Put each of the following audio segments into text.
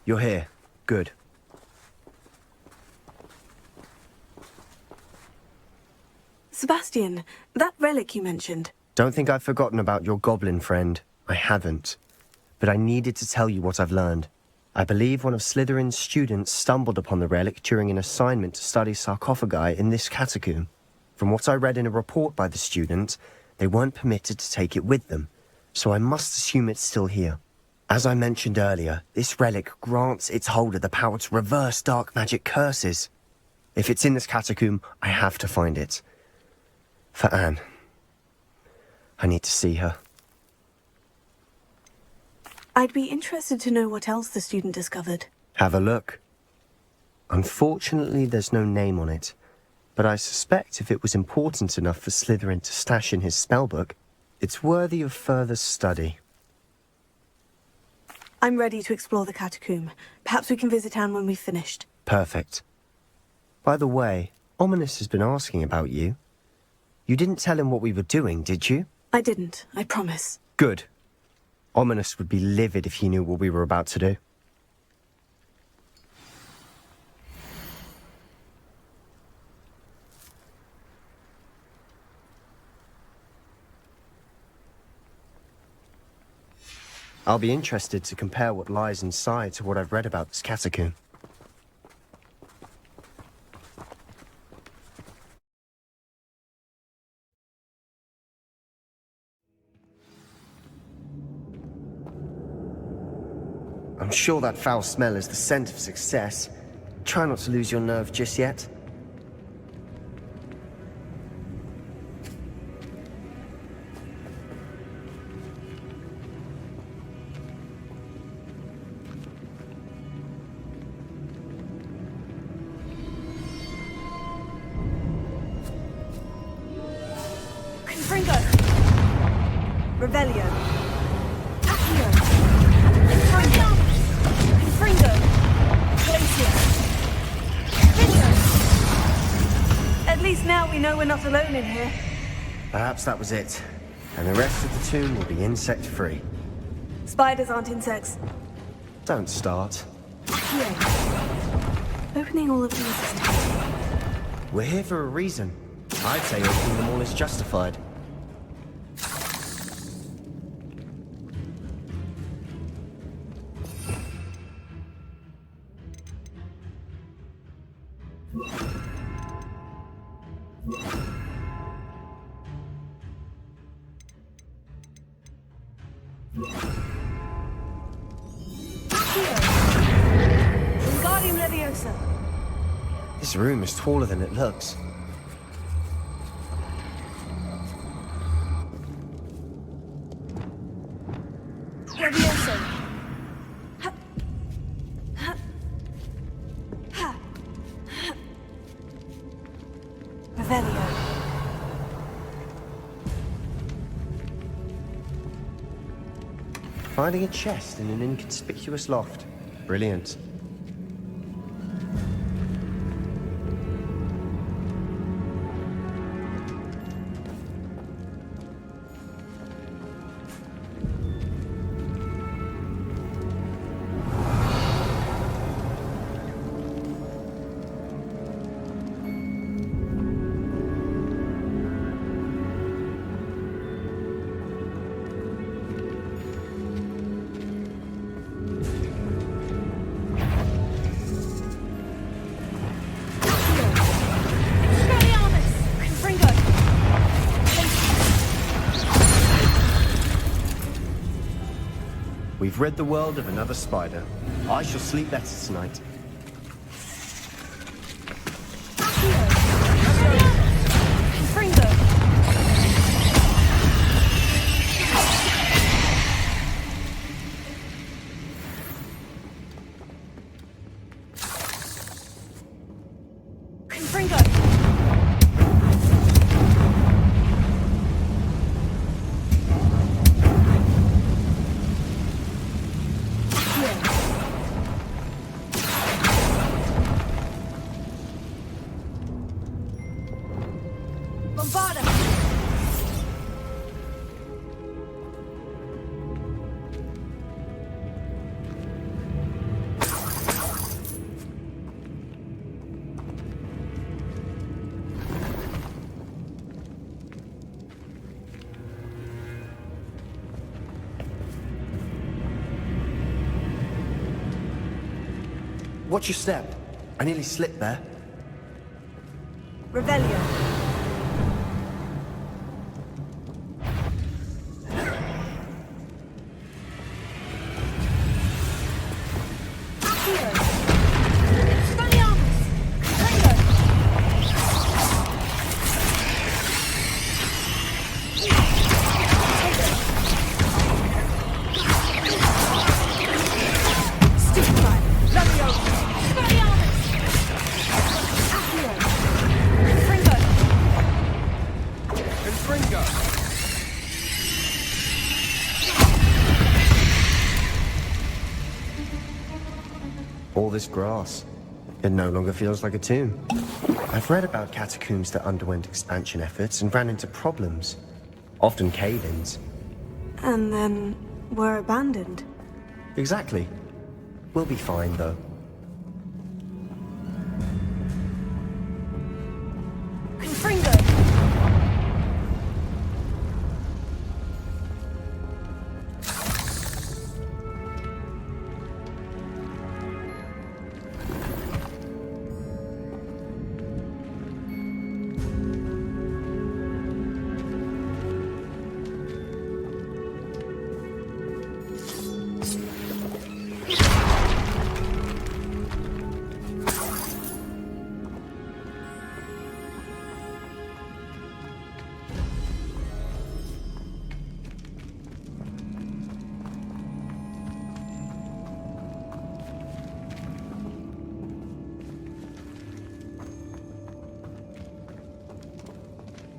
You're here. Good. Sebastian, that relic you mentioned. Don't think I've forgotten about your goblin friend. I haven't. But I needed to tell you what I've learned. I believe one of Slytherin's students stumbled upon the relic during an assignment to study sarcophagi in this catacomb. From what I read in a report by the student, they weren't permitted to take it with them, so I must assume it's still here. As I mentioned earlier, this relic grants its holder the power to reverse dark magic curses. If it's in this catacomb, I have to find it. For Anne. I need to see her. I'd be interested to know what else the student discovered. Have a look. Unfortunately, there's no name on it, but I suspect if it was important enough for Slytherin to stash in his spellbook, it's worthy of further study. I'm ready to explore the catacomb. Perhaps we can visit Anne when we've finished. Perfect. By the way, Ominous has been asking about you. You didn't tell him what we were doing, did you? I didn't, I promise. Good. Ominous would be livid if he knew what we were about to do. I'll be interested to compare what lies inside to what I've read about this catacomb. I'm sure that foul smell is the scent of success. Try not to lose your nerve just yet. Confringo! Revelio! Confringo! Glacier! At least now we know we're not alone in here. Perhaps that was it. And the rest of the tomb will be insect-free. Spiders aren't insects. Don't start. Opening all of these is tempting. We're here for a reason. I'd say opening them all is justified. Wingardium Leviosa. This room is taller than it looks. Leviosa. Ha. Ha. Ha. Revelio. Finding a chest in an inconspicuous loft. Brilliant. We've rid the world of another spider. I shall sleep better tonight. Watch your step. I nearly slipped there. Revelio. All this grass. It no longer feels like a tomb. I've read about catacombs that underwent expansion efforts and ran into problems. Often cave-ins. And then were abandoned. Exactly. We'll be fine, though. Confringo!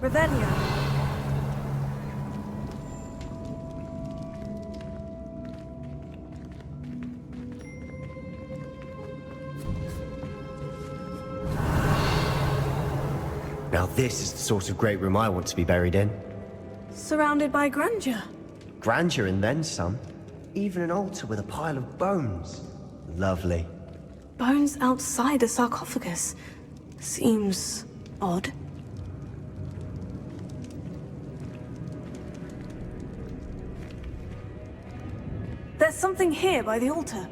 Revelio. Now this is the sort of great room I want to be buried in. Surrounded by grandeur. Grandeur and then some. Even an altar with a pile of bones. Lovely. Bones outside a sarcophagus. Seems odd. There's something here by the altar.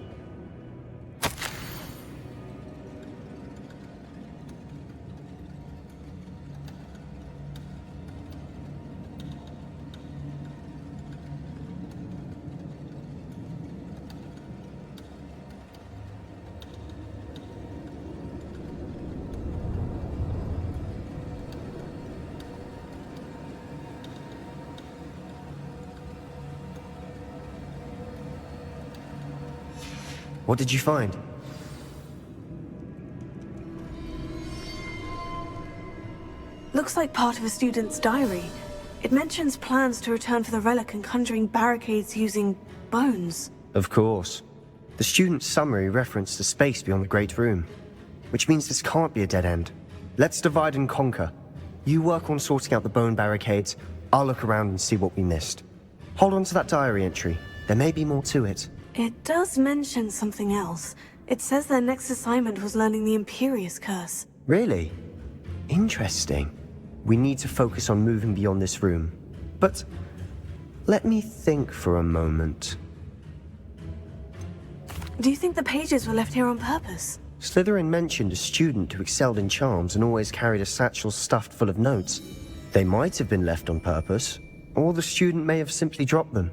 What did you find? Looks like part of a student's diary. It mentions plans to return for the relic and conjuring barricades using bones. Of course. The student's summary referenced the space beyond the Great Room, which means this can't be a dead end. Let's divide and conquer. You work on sorting out the bone barricades, I'll look around and see what we missed. Hold on to that diary entry. There may be more to it. It does mention something else. It says their next assignment was learning the Imperious curse. Really? Interesting. We need to focus on moving beyond this room. But let me think for a moment. Do you think the pages were left here on purpose? Slytherin mentioned a student who excelled in charms and always carried a satchel stuffed full of notes. They might have been left on purpose, or the student may have simply dropped them.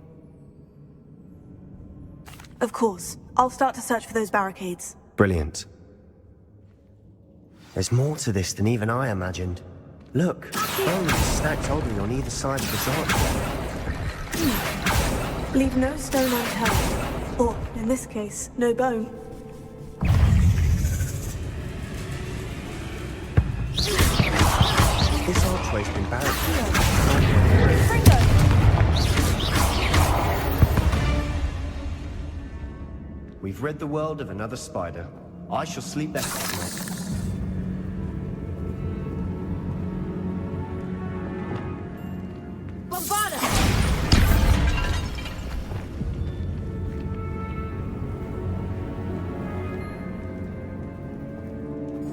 Of course. I'll start to search for those barricades. Brilliant. There's more to this than even I imagined. Look, bones stacked oddly on either side of this archway. Leave no stone unturned. Or, in this case, no bone. This archway's been barricaded. We've rid the world of another spider. I shall sleep better tonight.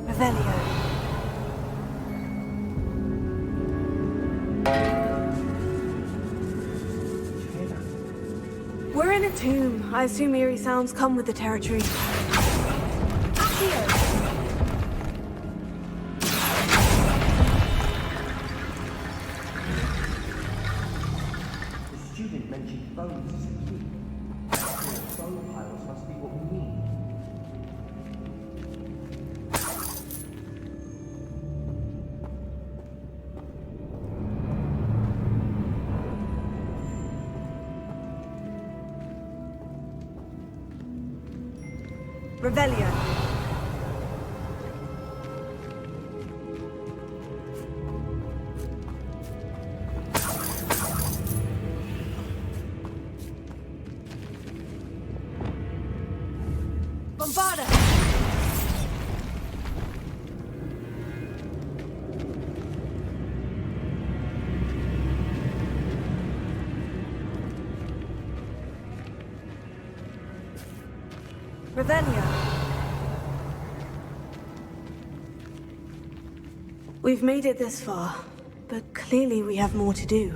Revelio. We're in a tomb. I assume eerie sounds come with the territory. Bones is the key. Therefore, bone piles must be what we need. Revelio. Bombarda! Revelio. We've made it this far, but clearly we have more to do.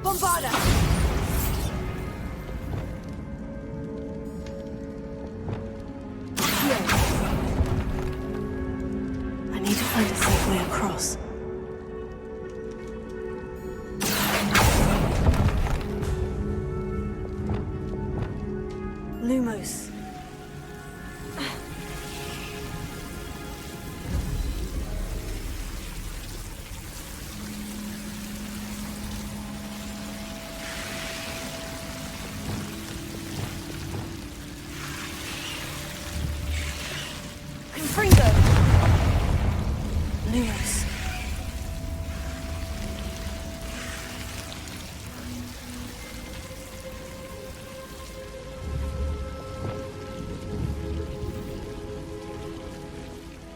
Bombarda! I need to find a safe way across. Lumos. Confringo. Lumos.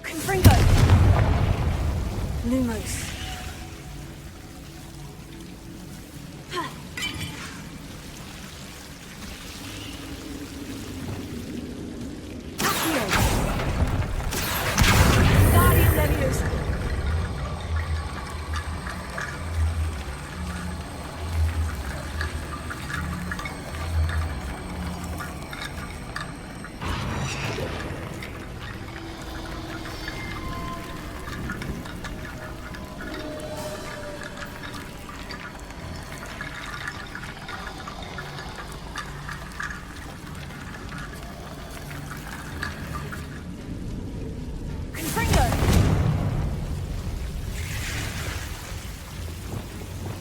Confringo. Lumos. Accio. Guardian Leviosa. Confringo.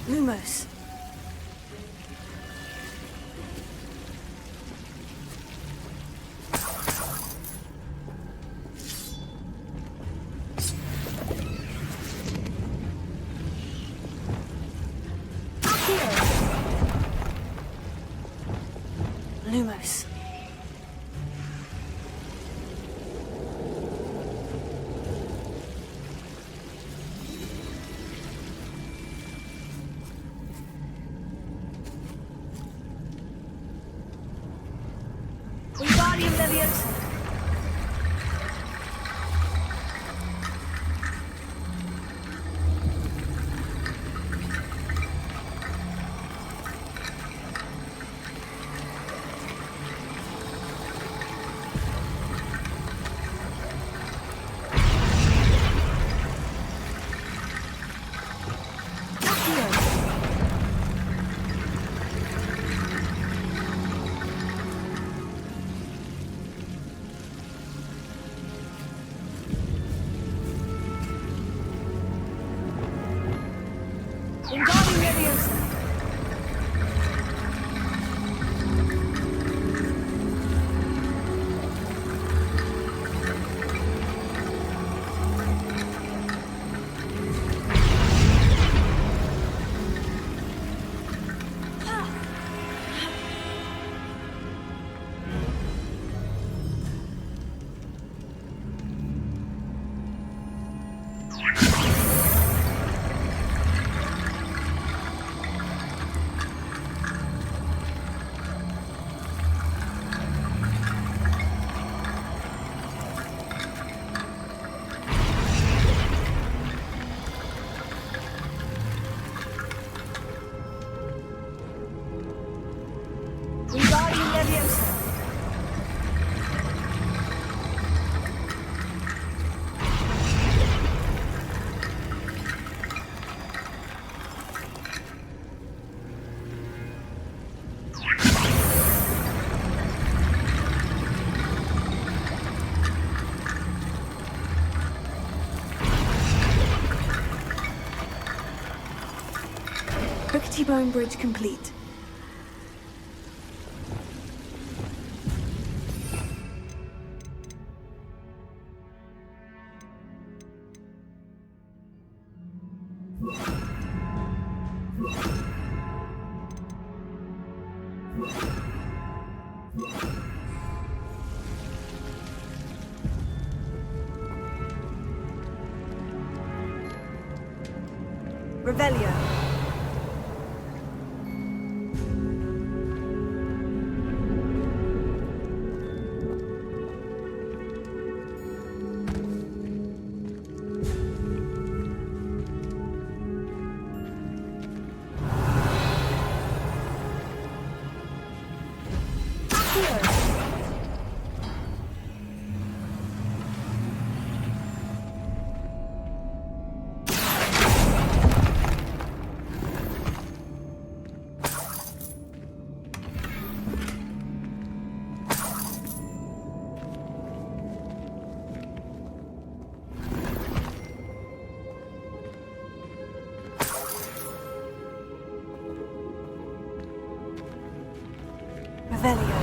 Lumos. Accio. Lumos. Wingardium Leviosa. Wingardium Leviosa. T-bone bridge complete. Revelio. Revelio.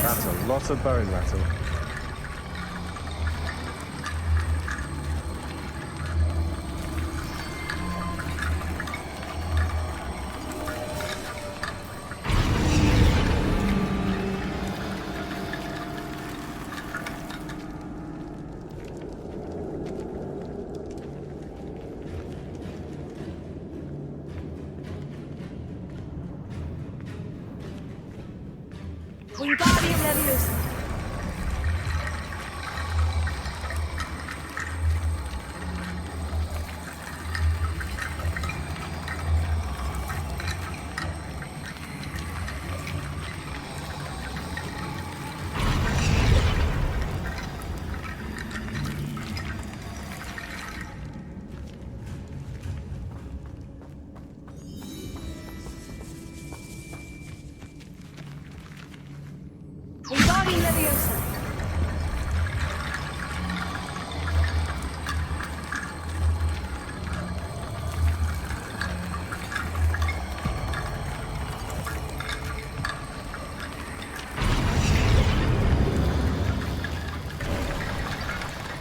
That's a lot of bone rattle. Wingardium Leviosa. Wingardium Leviosa.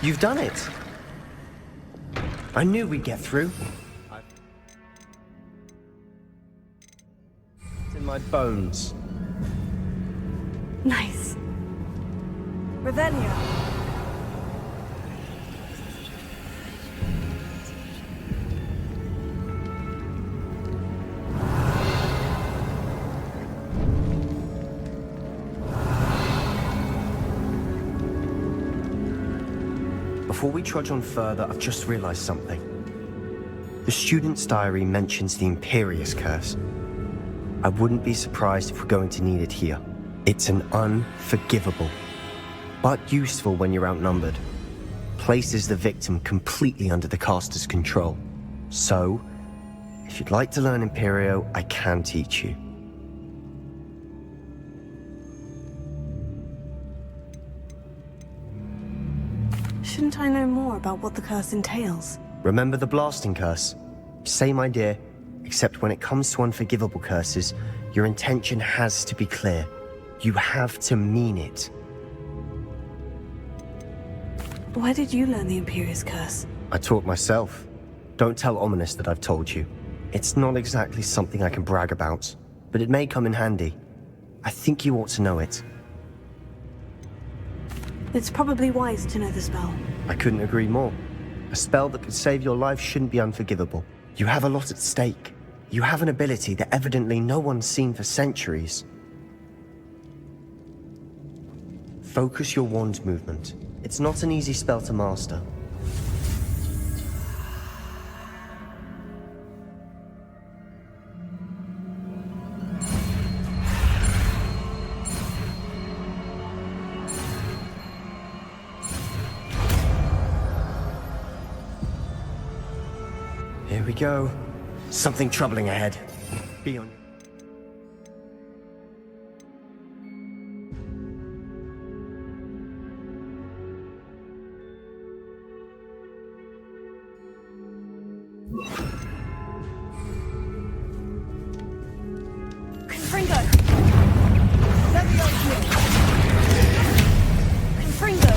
You've done it! I knew we'd get through. It's in my bones. Nice. Revelio. Before we trudge on further, I've just realized something. The student's diary mentions the Imperious curse. I wouldn't be surprised if we're going to need it here. It's an unforgivable, but useful when you're outnumbered. Places the victim completely under the caster's control. So, if you'd like to learn Imperio, I can teach you. Shouldn't I know more about what the curse entails? Remember the blasting curse? Same idea, except when it comes to unforgivable curses, your intention has to be clear. You have to mean it. Where did you learn the Imperious curse? I taught myself. Don't tell Ominous that I've told you. It's not exactly something I can brag about, but it may come in handy. I think you ought to know it. It's probably wise to know the spell. I couldn't agree more. A spell that could save your life shouldn't be unforgivable. You have a lot at stake. You have an ability that evidently no one's seen for centuries. Focus your wand movement. It's not an easy spell to master. Here we go. Something troubling ahead. Be on. Confringo! Levio here! Confringo!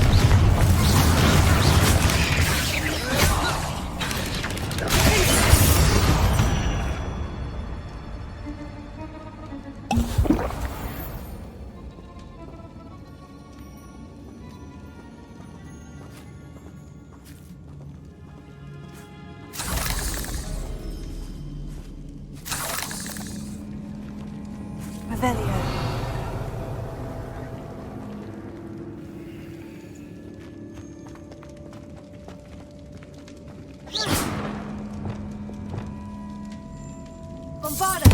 Revelio. Bombarda!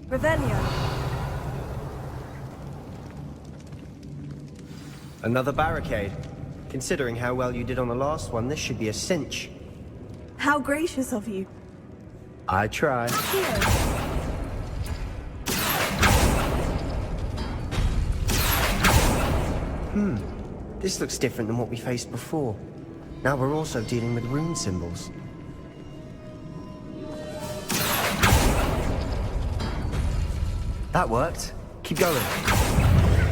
Revelio. Another barricade. Considering how well you did on the last one, this should be a cinch. How gracious of you. I try. Here. This looks different than what we faced before. Now we're also dealing with rune symbols. That worked. Keep going.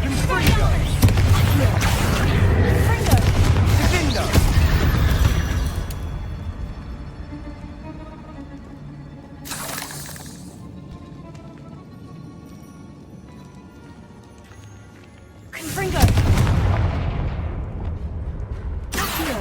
Confringo! Confringo! Defendo! Confringo! Accio!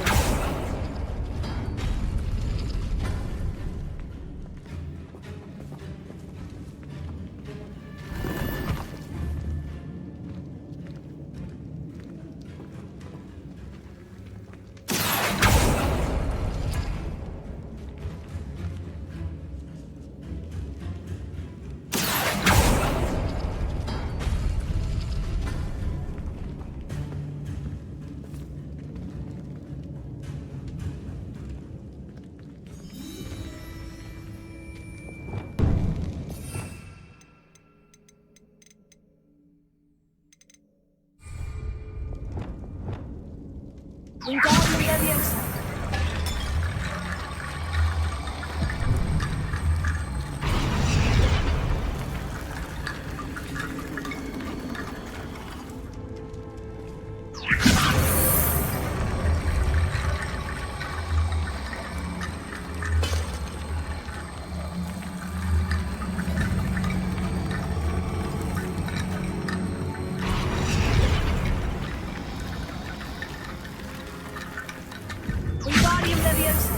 Wingardium Leviosa! Wingardium Leviosa!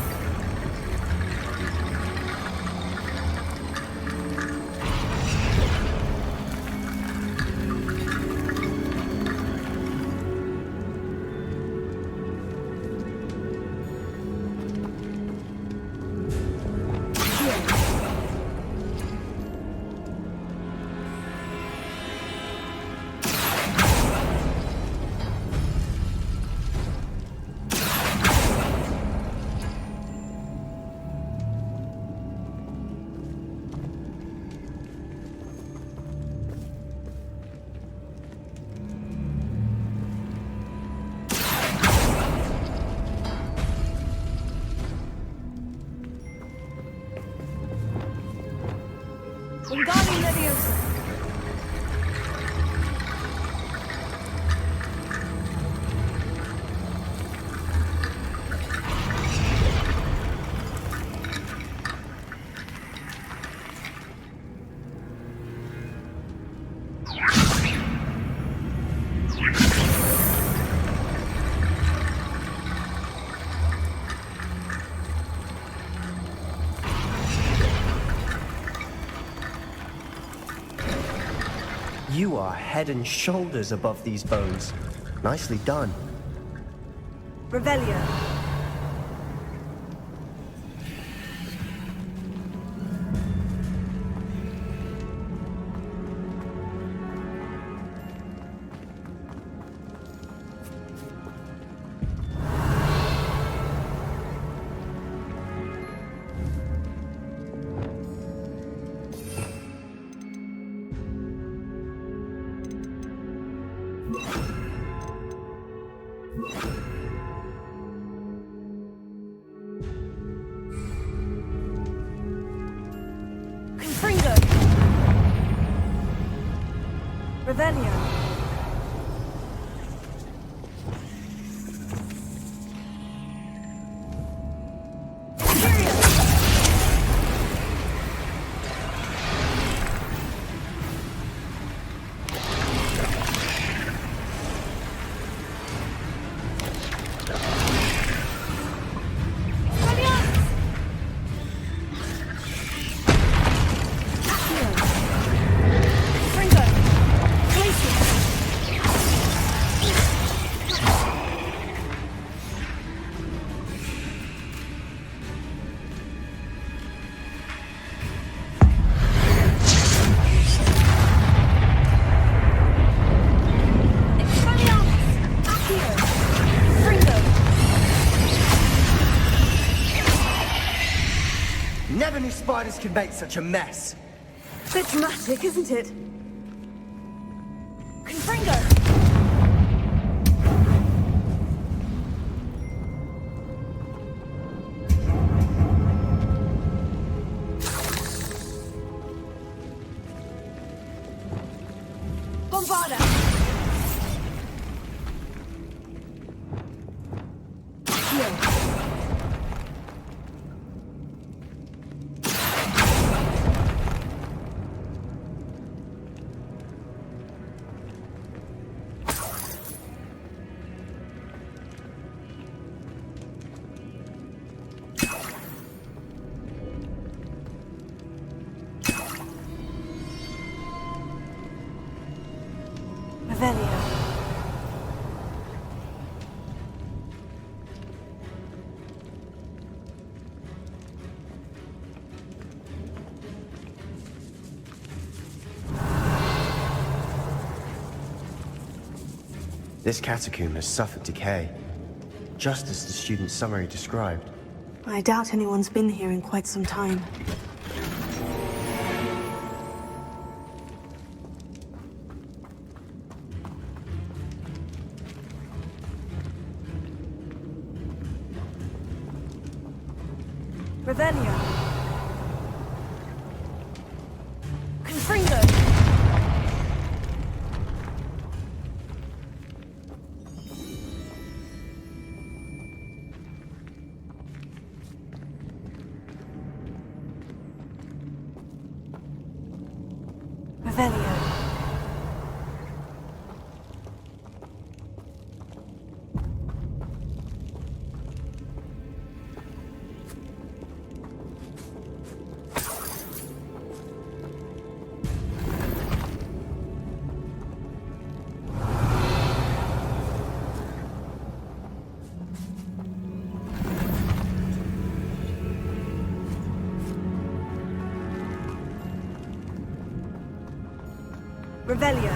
Wingardium Leviosa! You are head and shoulders above these bones. Nicely done. Revelio. Confringo! Revelio! Never knew spiders could make such a mess. Bit dramatic, isn't it? Confringo! Bombarda! Revelio. This catacomb has suffered decay, just as the student's summary described. I doubt anyone's been here in quite some time. Revelio. Confringo. Revelio. Revelio.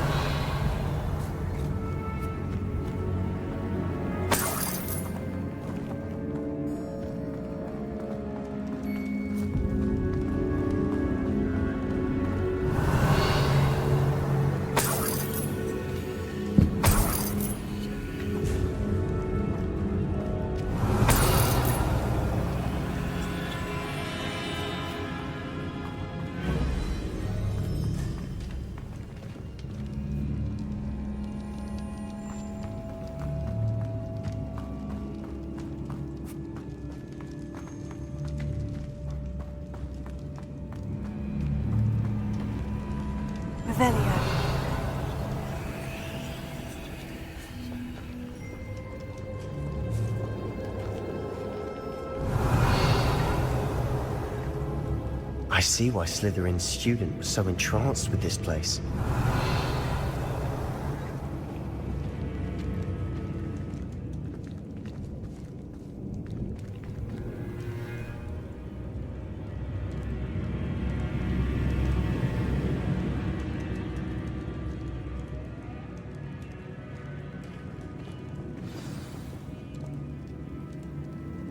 Revelio. I see why Slytherin's student was so entranced with this place.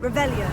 Revelio.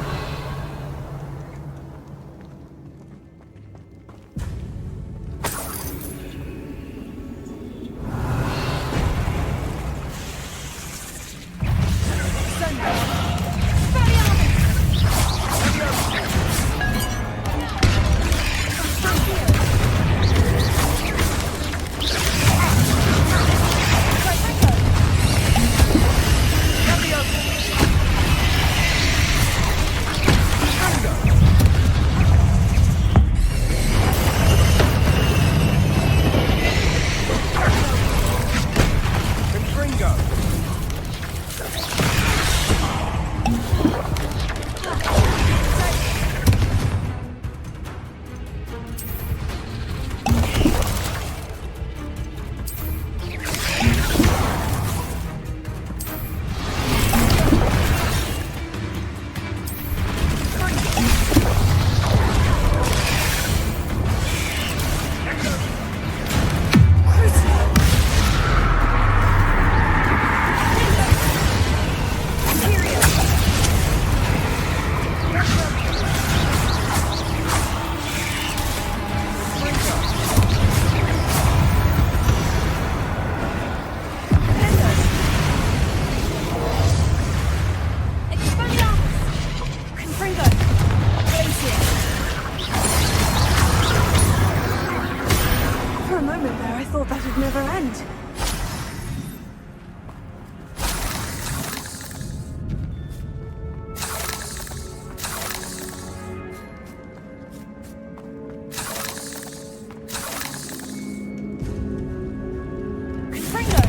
right.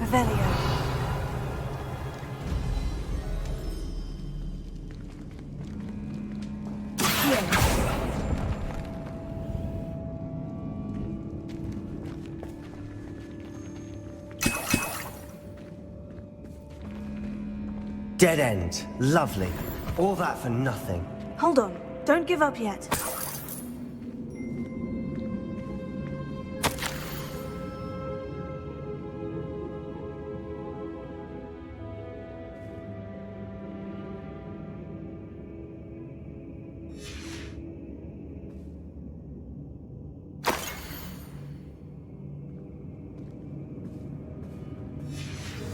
Revelio. Dead end. Lovely. All that for nothing. Hold on. Don't give up yet.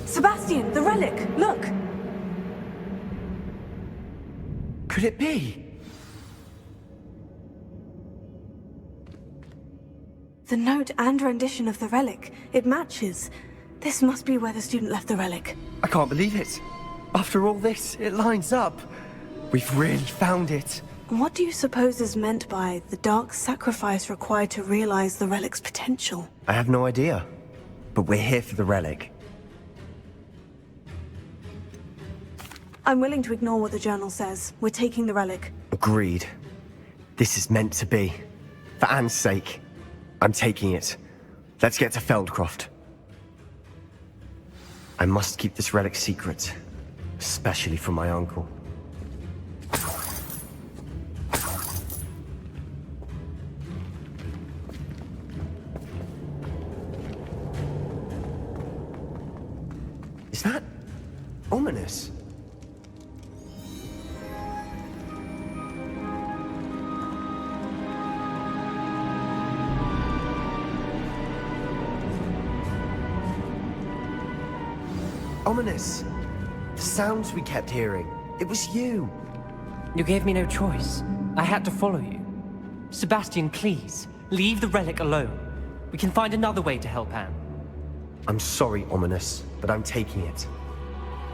Sebastian, the relic! Look! Could it be? The note and rendition of the relic. It matches. This must be where the student left the relic. I can't believe it. After all this, it lines up. We've really found it. What do you suppose is meant by the dark sacrifice required to realize the relic's potential? I have no idea. But we're here for the relic. I'm willing to ignore what the journal says. We're taking the relic. Agreed. This is meant to be. For Anne's sake. I'm taking it. Let's get to Feldcroft. I must keep this relic secret. Especially from my uncle. Is that ominous? Ominous. The sounds we kept hearing. It was you. You gave me no choice. I had to follow you. Sebastian, please, leave the relic alone. We can find another way to help Anne. I'm sorry, Ominous, but I'm taking it.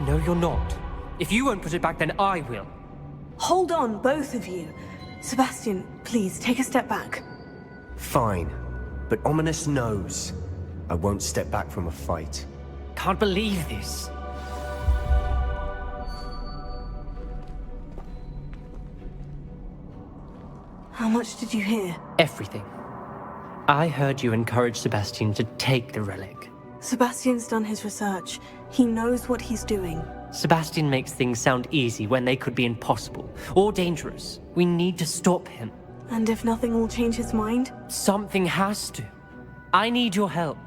No, you're not. If you won't put it back, then I will. Hold on, both of you. Sebastian, please, take a step back. Fine. But Ominous knows. I won't step back from a fight. Can't believe this. How much did you hear? Everything. I heard you encourage Sebastian to take the relic. Sebastian's done his research. He knows what he's doing. Sebastian makes things sound easy when they could be impossible or dangerous. We need to stop him. And if nothing will change his mind? Something has to. I need your help.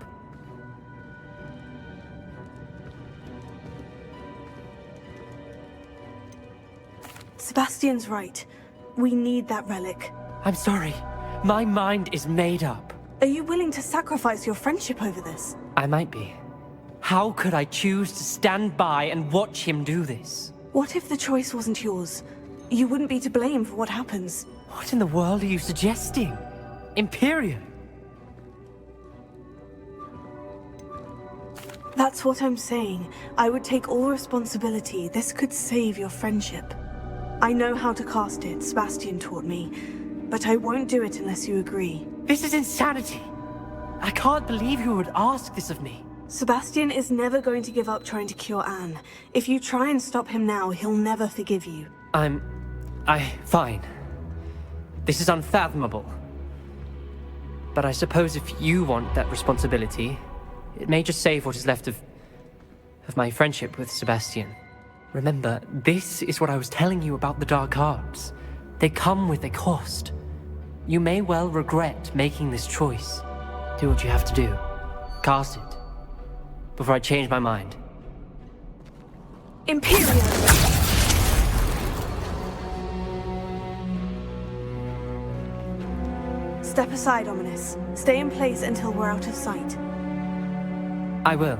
Sebastian's right. We need that relic. I'm sorry. My mind is made up. Are you willing to sacrifice your friendship over this? I might be. How could I choose to stand by and watch him do this? What if the choice wasn't yours? You wouldn't be to blame for what happens. What in the world are you suggesting? Imperio? That's what I'm saying. I would take all responsibility. This could save your friendship. I know how to cast it, Sebastian taught me. But I won't do it unless you agree. This is insanity. I can't believe you would ask this of me. Sebastian is never going to give up trying to cure Anne. If you try and stop him now, he'll never forgive you. Fine. This is unfathomable. But I suppose if you want that responsibility, it may just save what is left of my friendship with Sebastian. Remember, this is what I was telling you about the dark arts. They come with a cost. You may well regret making this choice. Do what you have to do. Cast it. Before I change my mind. Imperio! Step aside, Ominous. Stay in place until we're out of sight. I will.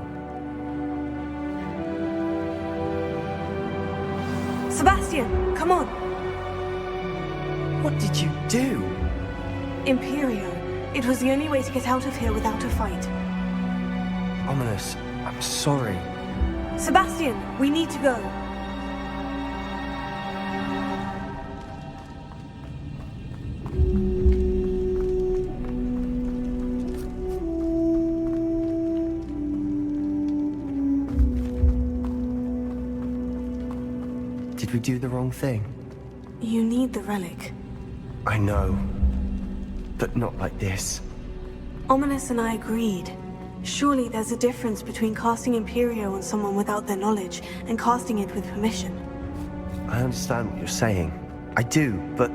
Sebastian, come on! What did you do? Imperio. It was the only way to get out of here without a fight. Ominous, I'm sorry. Sebastian, we need to go. Did we do the wrong thing? You need the relic. I know. But not like this. Ominous and I agreed. Surely there's a difference between casting Imperio on someone without their knowledge and casting it with permission. I understand what you're saying. I do, but...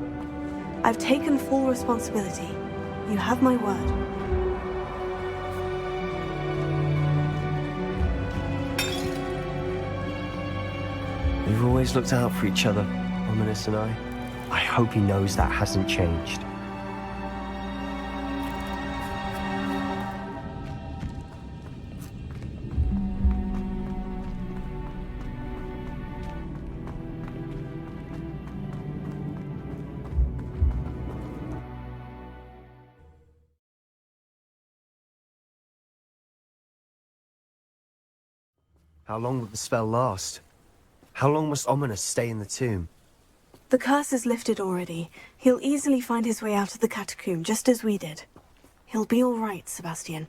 I've taken full responsibility. You have my word. We've always looked out for each other, Ominous and I. I hope he knows that hasn't changed. How long will the spell last? How long must Ominous stay in the tomb? The curse is lifted already. He'll easily find his way out of the catacomb, just as we did. He'll be all right, Sebastian.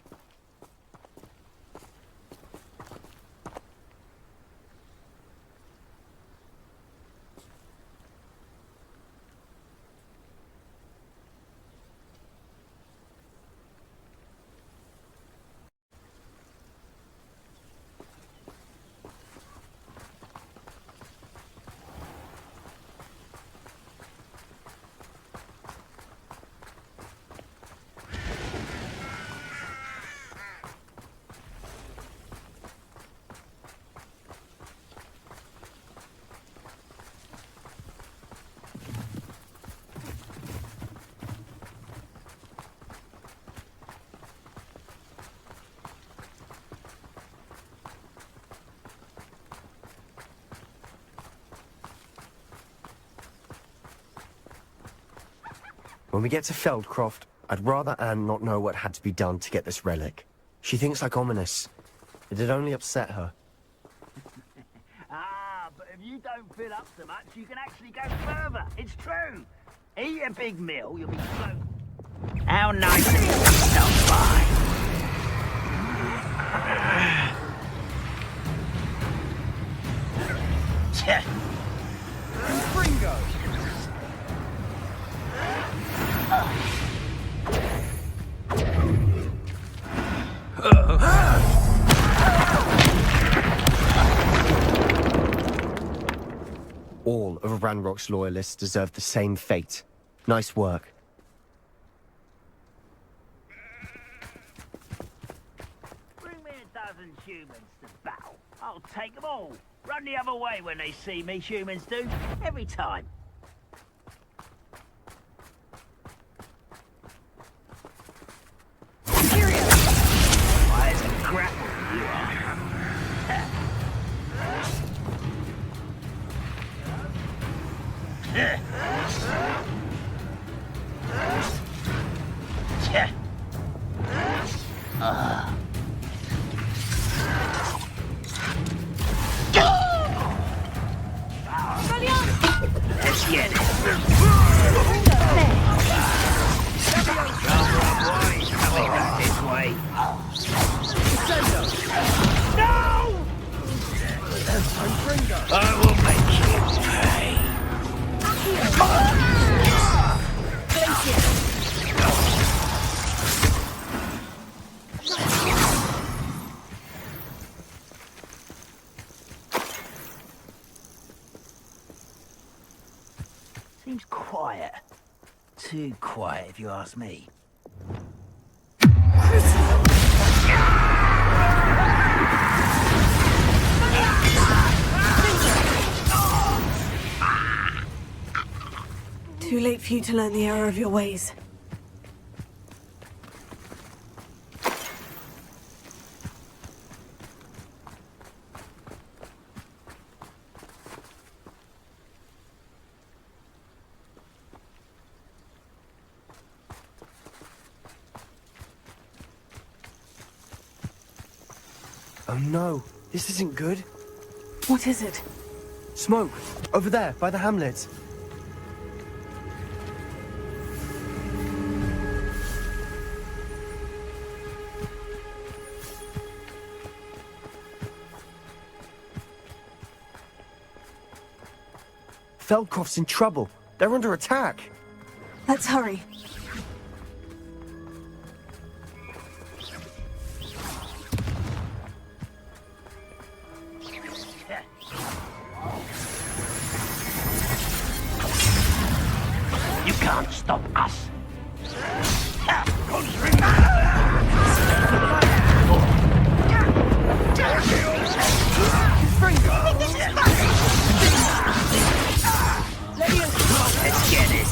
When we get to Feldcroft, I'd rather Anne not know what had to be done to get this relic. She thinks like Ominous. It'd only upset her. But if you don't fill up so much, you can actually go further. It's true. Eat a big meal, you'll be floating. How nice of you to stop by. Fringo! All of Ranrock's loyalists deserve the same fate. Nice work. Bring me a dozen humans to battle. I'll take them all. Run the other way when they see me, humans do. Every time. Why, it's a grapple, you are. Let's get it. Coming back this way. No! I will make you pay. Seems quiet. Too quiet, if you ask me. Too late for you to learn the error of your ways. Oh no, this isn't good. What is it? Smoke, over there, by the hamlet. Feldcroft's in trouble. They're under attack. Let's hurry. You can't stop us. Let's get it.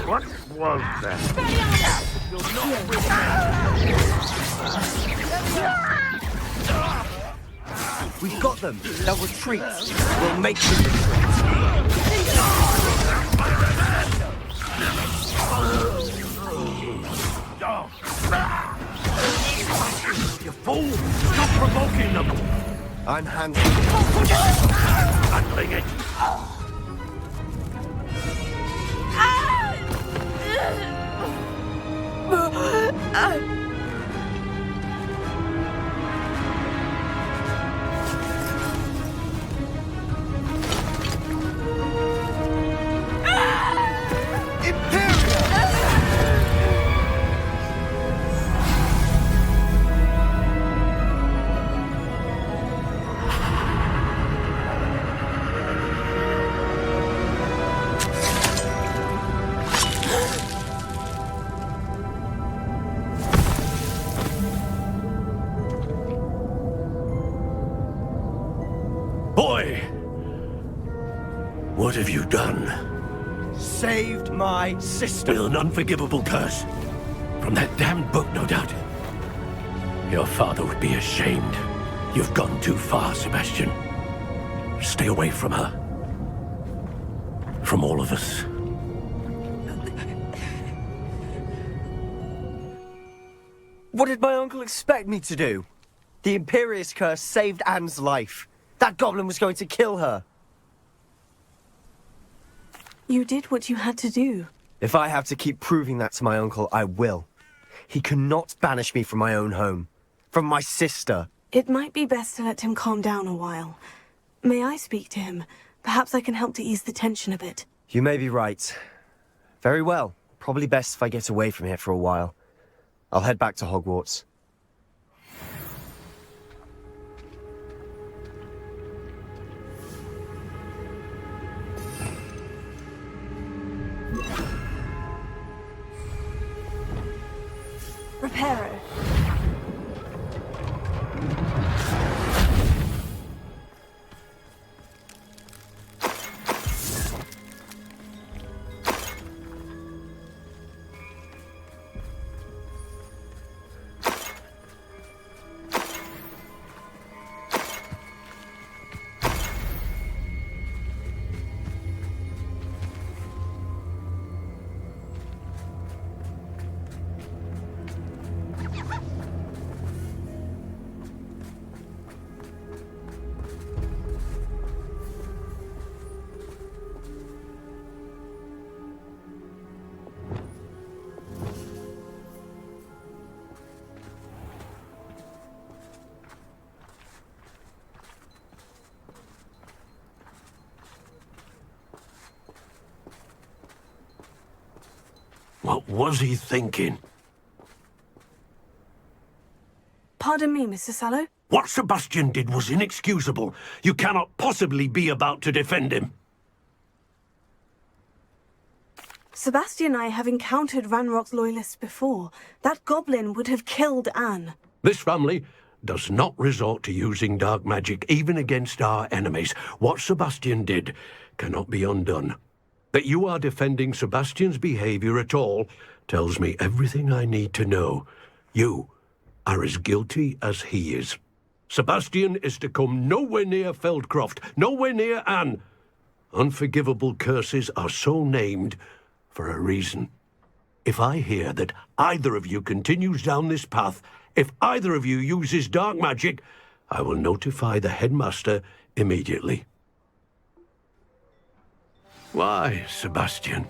What was that? We've got them. They'll retreat. We'll make them retreat. You fool! Stop provoking them! I'm handling it. Handling it! Boy! What have you done? Saved my sister. With an unforgivable curse. From that damned book, no doubt. Your father would be ashamed. You've gone too far, Sebastian. Stay away from her. From all of us. What did my uncle expect me to do? The Imperious curse saved Anne's life. That goblin was going to kill her. You did what you had to do. If I have to keep proving that to my uncle, I will. He cannot banish me from my own home. From my sister. It might be best to let him calm down a while. May I speak to him? Perhaps I can help to ease the tension a bit. You may be right. Very well. Probably best if I get away from here for a while. I'll head back to Hogwarts. Reparo. What was he thinking? Pardon me, Mr. Sallow. What Sebastian did was inexcusable. You cannot possibly be about to defend him. Sebastian and I have encountered Ranrock's loyalists before. That goblin would have killed Anne. This family does not resort to using dark magic even against our enemies. What Sebastian did cannot be undone. That you are defending Sebastian's behavior at all tells me everything I need to know. You are as guilty as he is. Sebastian is to come nowhere near Feldcroft, nowhere near Anne. Unforgivable curses are so named for a reason. If I hear that either of you continues down this path, if either of you uses dark magic, I will notify the headmaster immediately. Why, Sebastian?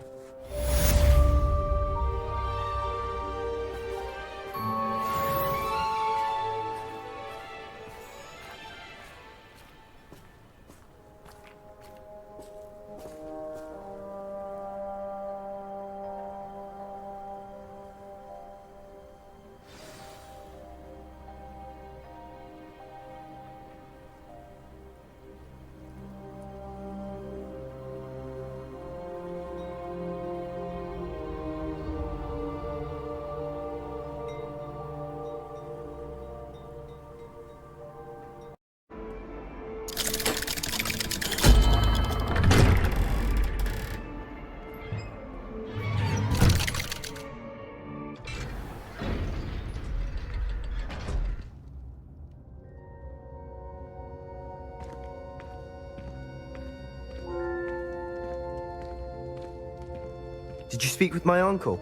Did you speak with my uncle?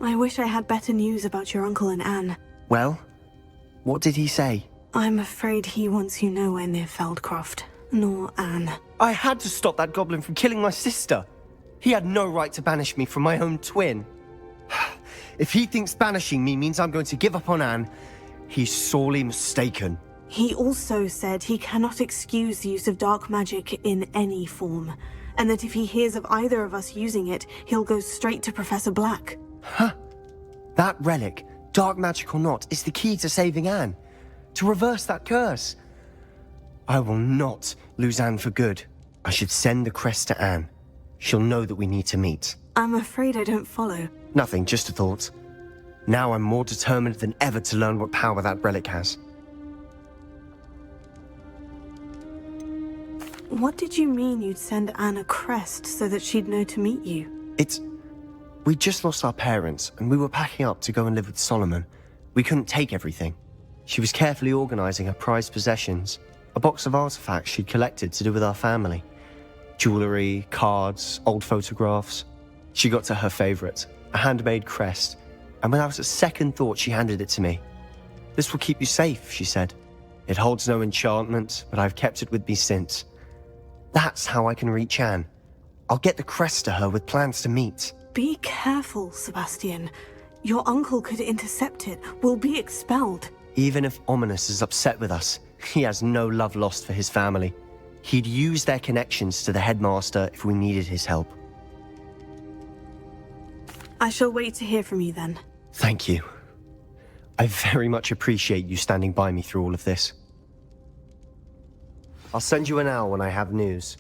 I wish I had better news about your uncle and Anne. Well, what did he say? I'm afraid he wants you nowhere near Feldcroft, nor Anne. I had to stop that goblin from killing my sister. He had no right to banish me from my own twin. If he thinks banishing me means I'm going to give up on Anne, he's sorely mistaken. He also said he cannot excuse the use of dark magic in any form, and that if he hears of either of us using it, he'll go straight to Professor Black. Huh? That relic, dark magic or not, is the key to saving Anne. To reverse that curse. I will not lose Anne for good. I should send the crest to Anne. She'll know that we need to meet. I'm afraid I don't follow. Nothing, just a thought. Now I'm more determined than ever to learn what power that relic has. What did you mean you'd send Anne a crest so that she'd know to meet you? We just lost our parents, and we were packing up to go and live with Solomon. We couldn't take everything. She was carefully organizing her prized possessions, a box of artifacts she'd collected to do with our family. Jewelry, cards, old photographs. She got to her favorite, a handmade crest, and without a second thought she handed it to me. "This will keep you safe," she said. "It holds no enchantment, but I've kept it with me since. That's how I can reach Anne. I'll get the crest to her with plans to meet." Be careful, Sebastian. Your uncle could intercept it. We'll be expelled. Even if Ominous is upset with us, he has no love lost for his family. He'd use their connections to the headmaster if we needed his help. I shall wait to hear from you then. Thank you. I very much appreciate you standing by me through all of this. I'll send you an hour when I have news.